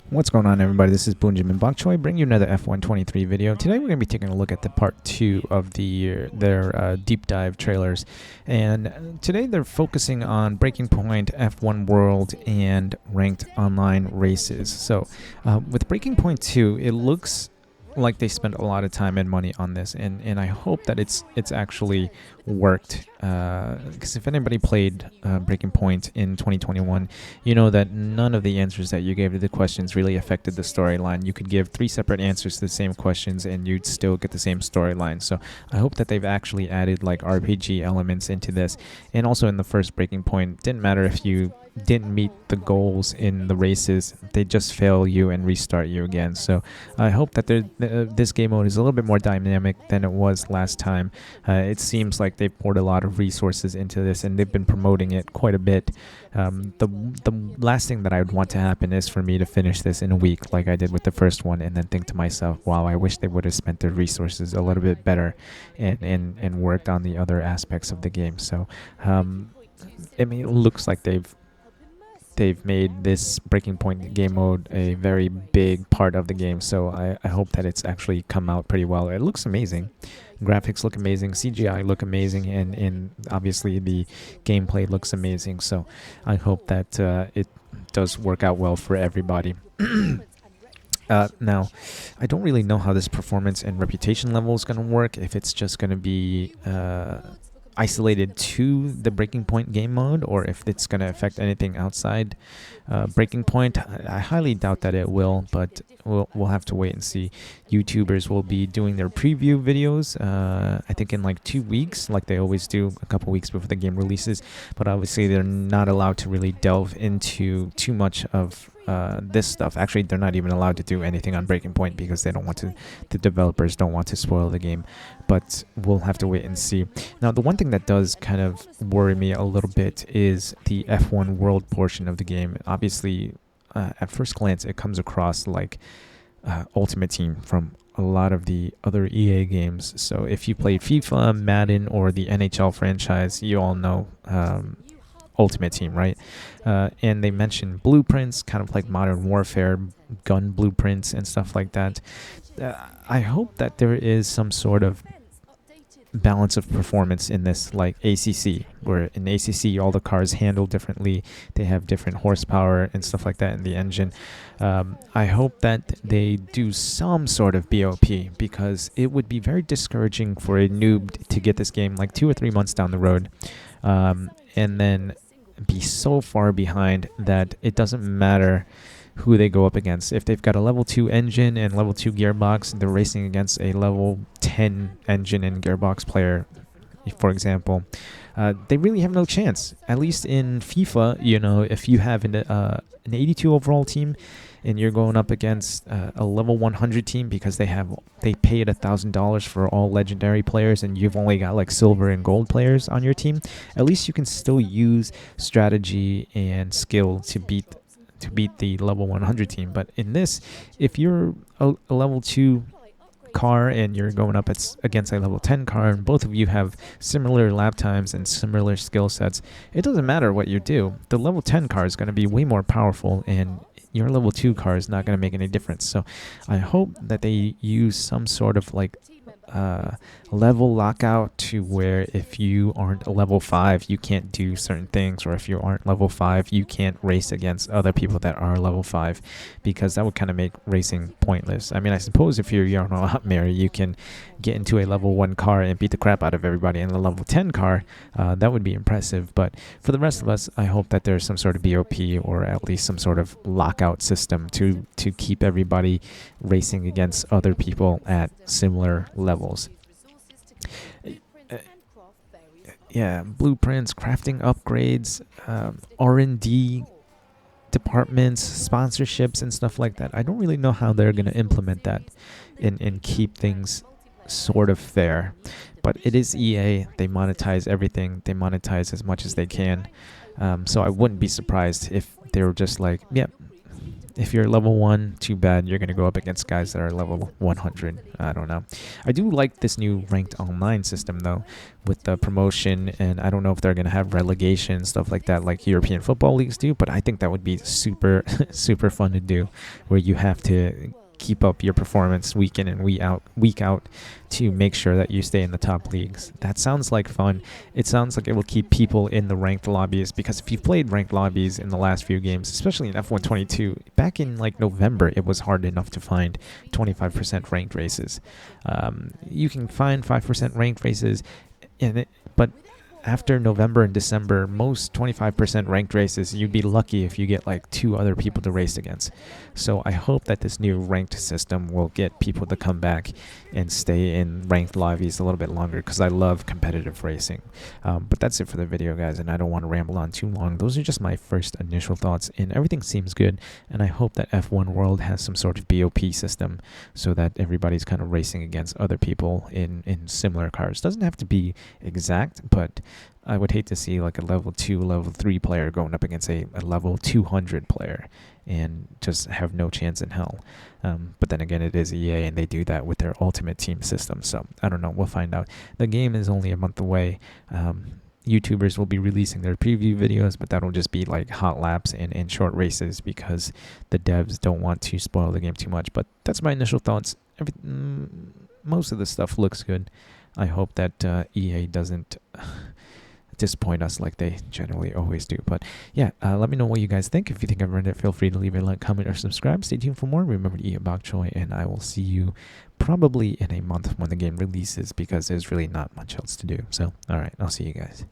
What's going on, everybody? This is Boonjim and Bok Choi bringing you another F123 video. Today we're going to be taking a look at the part 2 of their deep dive trailers. And today they're focusing on Breaking Point, F1 World, and ranked online races. So with Breaking Point 2, it looks like they spent a lot of time and money on this, and I hope that it's actually worked, because if anybody played Breaking Point in 2021, you know that none of the answers that you gave to the questions really affected the storyline. You could give 3 separate answers to the same questions and you'd still get the same storyline. So I hope that they've actually added like RPG elements into this. And also in the first Breaking Point, didn't matter if you didn't meet the goals in the races, they just fail you and restart you again. So I hope that this game mode is a little bit more dynamic than it was last time. It seems like they've poured a lot of resources into this and they've been promoting it quite a bit. The last thing that I would want to happen is for me to finish this in a week like I did with the first one and then think to myself, wow, I wish they would have spent their resources a little bit better and worked on the other aspects of the game. So I mean, it looks like they've made this Breaking Point game mode a very big part of the game, so I hope that it's actually come out pretty well. It looks amazing. Graphics look amazing, CGI look amazing, and obviously the gameplay looks amazing, so I hope that it does work out well for everybody. Now, I don't really know how this performance and reputation level is going to work, if it's just going to be isolated to the Breaking Point game mode, or if it's going to affect anything outside Breaking Point. I highly doubt that it will, but we'll have to wait and see. YouTubers will be doing their preview videos, I think in like 2 weeks, like they always do, a couple weeks before the game releases, but obviously they're not allowed to really delve into too much of this stuff. Actually, they're not even allowed to do anything on Breaking Point because they don't want to, the developers don't want to spoil the game, but we'll have to wait and see. Now, the one thing that does kind of worry me a little bit is the F1 World portion of the game. Obviously, at first glance, it comes across like Ultimate Team from a lot of the other EA games. So if you play FIFA, Madden, or the NHL franchise, you all know Ultimate Team, right? And they mentioned blueprints, kind of like Modern Warfare, gun blueprints and stuff like that. I hope that there is some sort of balance of performance in this, like ACC, where in ACC all the cars handle differently, they have different horsepower and stuff like that in the engine. I hope that they do some sort of BOP, because it would be very discouraging for a noob to get this game like 2 or 3 months down the road, and then be so far behind that it doesn't matter who they go up against. If they've got a level 2 engine and level 2 gearbox, they're racing against a level 10 engine and gearbox player, for example, they really have no chance. At least in FIFA, you know, if you have an 82 overall team and you're going up against a level 100 team, because they paid $1,000 for all legendary players and you've only got like silver and gold players on your team, at least you can still use strategy and skill to beat the level 100 team. But in this, if you're a level 2 car and you're going up against a level 10 car, and both of you have similar lap times and similar skill sets, it doesn't matter what you do. The level 10 car is going to be way more powerful, and your level 2 car is not going to make any difference. So I hope that they use some sort of like level lockout, to where if you aren't a level 5 you can't do certain things, or if you aren't level 5 you can't race against other people that are level 5, because that would kind of make racing pointless. I mean, I suppose if you're Jarno Hotmare, you can get into a level 1 car and beat the crap out of everybody in the level 10 car. That would be impressive, but for the rest of us, I hope that there's some sort of BOP, or at least some sort of lockout system to keep everybody racing against other people at similar levels. Yeah, blueprints, crafting upgrades, R&D departments, sponsorships, and stuff like that. I don't really know how they're going to implement that and keep things sort of fair. But it is EA. They monetize everything. They monetize as much as they can. So I wouldn't be surprised if they were just like, yep, if you're level 1, too bad. You're going to go up against guys that are level 100. I don't know. I do like this new ranked online system, though, with the promotion, and I don't know if they're going to have relegation, stuff like that, like European football leagues do, but I think that would be super, super fun to do, where you have to keep up your performance week in and week out to make sure that you stay in the top leagues. That sounds like fun. It sounds like it will keep people in the ranked lobbies, because if you've played ranked lobbies in the last few games, especially in F122, back in like November, it was hard enough to find 25% ranked races. You can find 5% ranked races in it, but after November and December, most 25% ranked races, you'd be lucky if you get like 2 other people to race against. So I hope that this new ranked system will get people to come back and stay in ranked lobbies a little bit longer, because I love competitive racing. But that's it for the video, guys, and I don't want to ramble on too long. Those are just my first initial thoughts, and everything seems good, and I hope that F1 World has some sort of BOP system so that everybody's kind of racing against other people in similar cars. Doesn't have to be exact, but I would hate to see like a level 2, level 3 player going up against a level 200 player and just have no chance in hell. But then again, it is EA, and they do that with their Ultimate Team system. So I don't know. We'll find out. The game is only a month away. YouTubers will be releasing their preview videos, but that'll just be like hot laps and short races, because the devs don't want to spoil the game too much. But that's my initial thoughts. Most of the stuff looks good. I hope that EA doesn't disappoint us like they generally always do. But yeah, let me know what you guys think. If you think I've earned it, feel free to leave a like, comment, or subscribe. Stay tuned for more. Remember to eat a bok choy, and I will see you probably in a month when the game releases, because there's really not much else to do. So, all right, I'll see you guys.